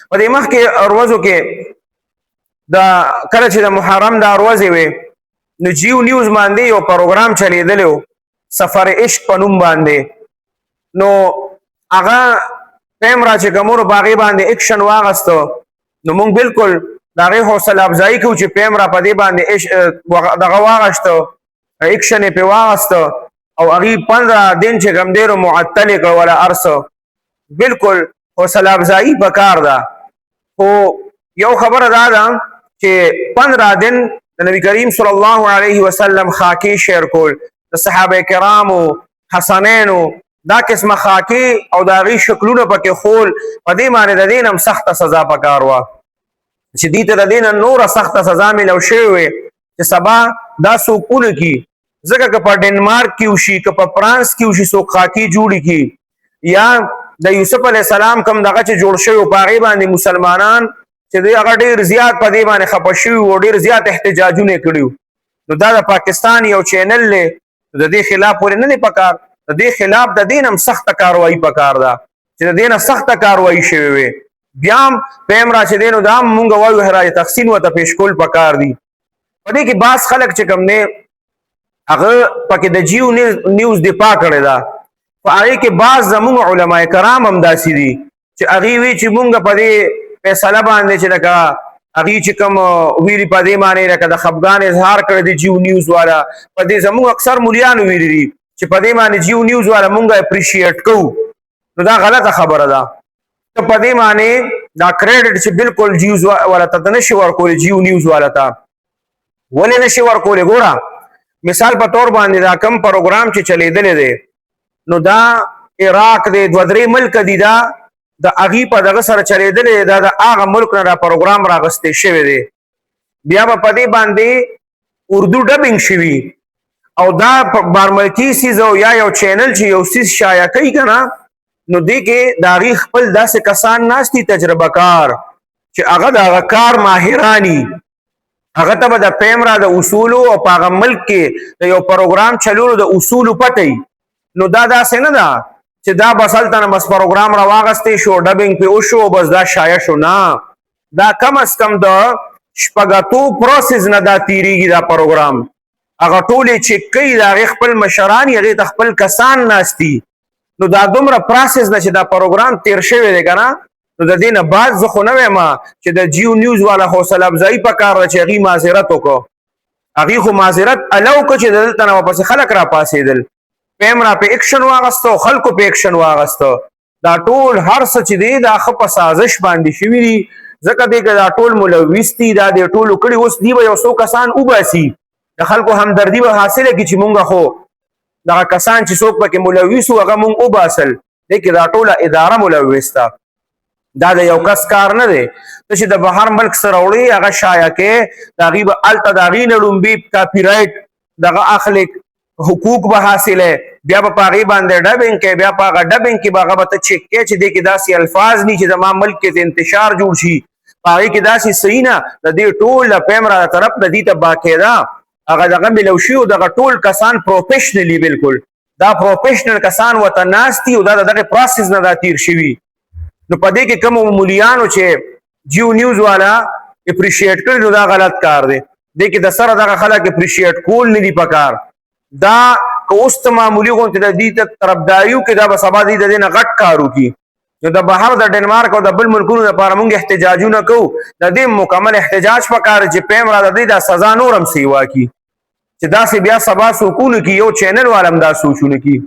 په دې مخکې ورځو کې د کله چې د محرم د ورځې وې نو جیو نیوز باندې یو پروګرام چلیدلی و سفر عشق په نوم باندې نو هغه ټایم را چې کوم په هغې باندې اکشن واغسته نو موږ بالکل د هغې حوصله افزایي کوو چې پیم را په دې باندې دغه واغشته اکشن یې پرې واغسته او هغې 15 دن چې کوم دی نو معطل یې کړ ولا هر څه بالکل حوصله افزایي پکار ده خو یو خبره دا ده چې 15 دن د نبی کریم صلی الله علیه وسلم خاکی شیر کول د صحابه کرامو حسنینو دا قسمه خاکی او د هغې شکلونه پکې خول په دې باندې د دې نه هم سخته سزا پکار وه چې دې ته د دې نه نوره سخته سزا میلو شوې وې چې سبا دا څوک ونکړي ځکه که په ډنمارک کې وشي که په فرانس کې وشي څوک خاکی جوړې کړي یا د یوسف علیه السلام کوم دغه چې جوړ شوی په هغې باندې مسلمانان چې دوی هغه ډېر زیات په دې باندې خفه شوي وو ډېر زیات احتجاجونه یې کړي نو دا د پاکستان یو چینل دی د دې خلاف ولې نه دی پکار د دې خلاف د دې نه هم سخته کاروایي پکار ده چې د دې نه سخته کاروایي شوې وې بیا هم پیم را چې دی نو دا هم مونږ وایو حراج تحسین ورته پیش کول پکار دي په دې کې بعض خلک چې کوم دی هغه پکې د جیو نیوز دفاع کړې ده په هغې کې بعض زموږ علما کرام هم داسې دي چې هغې وی چې مونږ په دې فیصله باندې چې لکه هغې چې کوم ویلي په دې باندې لکه د خفګان اظهار کړی دی جیو نیوز والا په دې زموږ اکثر مولیانو ویلي دي چې په دې باندې جیو نیوز والا مونږ اپریشیټ کوو نو دا غلطه خبره ده ته په دې باندې دا کریډټ چې بالکل جیو والا ته نشي ورکولی جیو نیوز والا ته ولې نشي ورکولی ګوره مثال په طور باندې دا کم پروګرام چې چلیدلی دی نو دا عراق دی 2-3 ملک دي دا د هغې په دغه سره چلیدلی دا د هغه ملک نه دا پروګرام راغستی شوی دی بیا به په دې باندې اردو ډبینګ شوي او دا بارملکي سیز او یا یو چینل چې یو سیز شایع کوي که نه نو دې کې د هغې خپل داسې کسان ناست دي تجربه کار چې هغه د هغه کار ماهرانی هغه ته به د پیمرا د اصولو او په هغه ملک کې د یو پروګرام چلولو د اصولو پته نو دا داسې نه ده چې دا بس هلته نه بس پروګرام راواغستی شو ډبینګ پې وشو بس دا شایع شو نه دا کم از کم د شپږ پروسس نه دا تیریږي دا پروګرام هغه ټولې چې کوي د هغې خپل مشران هغې ته خپل کسان ناست دي نو دا دومره پروسس نه چې دا پروګرام تیر شوی دی که نه نو د دې نه بعد زه خو نه وایم چې د جیو نیوز والا حوصله افزایي پکار ده چې هغې معذرت وکړو هغې خو معذرت اله وکړه چې د دلته نه ورپسې خلک راپاڅېدل پیم را په اکشن واغسته او خلکو په اکشن واغسته دا ټول هر څه چې دی دا ښه په سازش باندې شوي دي ځکه دی که دا ټول ملوث دي دا دې ټولو کړي اوس دی به یو څو کسان وباسي د خلکو همدردي به حاصله کړي چې مونږ خو دغه کسان چې څوک پکې ملوث وو هغه مونږ وباسل دی کې دا ټوله اداره ملوث ده دا د یو کس کار نه دی ته چې د بهر ملک سره وړي هغه شایع کې د هغې به هلته د هغې نه لومبي کاپي رایټ دغه اخلي حقوق به حاصله بیا به په هغې باندې ډبینګ کوي بیا په هغه ډبینګ کې به هغه به ته چیک کوې چې دې کې داسې الفاظ ني چې زما ملک کې انتشار جوړ شي په هغې کې داسې صحیح نه د دې ټول د پیمرا د طرف د دې ته باقاعده هغه دغه میلو شي او دغه ټول کسان پروفیشنلی بالکل دا پروفیشنل کسان ورته ناست دي او دا د دغې پروسس نه دا تیر شوي نو په دې کې کومو مولیانو چې جیو نیوز والا اپریشیټ کړي نو دا غلط کار دی دې کې د سره دغه خلک اپریشیټ کول نه دي پکار دا که اوس ته معمولي غوندې د دې ته طرفداري وکړي دا به سبا دې د دې نه غټ کار وکړي نو د بهر د ډنمارک او د بل ملکونو لپاره موږ احتجاجونه کوو د دې مکمل احتجاج پکار چې پیم را د دې دا سزا نور هم سیوا کړي چې داسې بیا سبا څوک ونه کړي یو چینل والا هم دا سوچونه کړي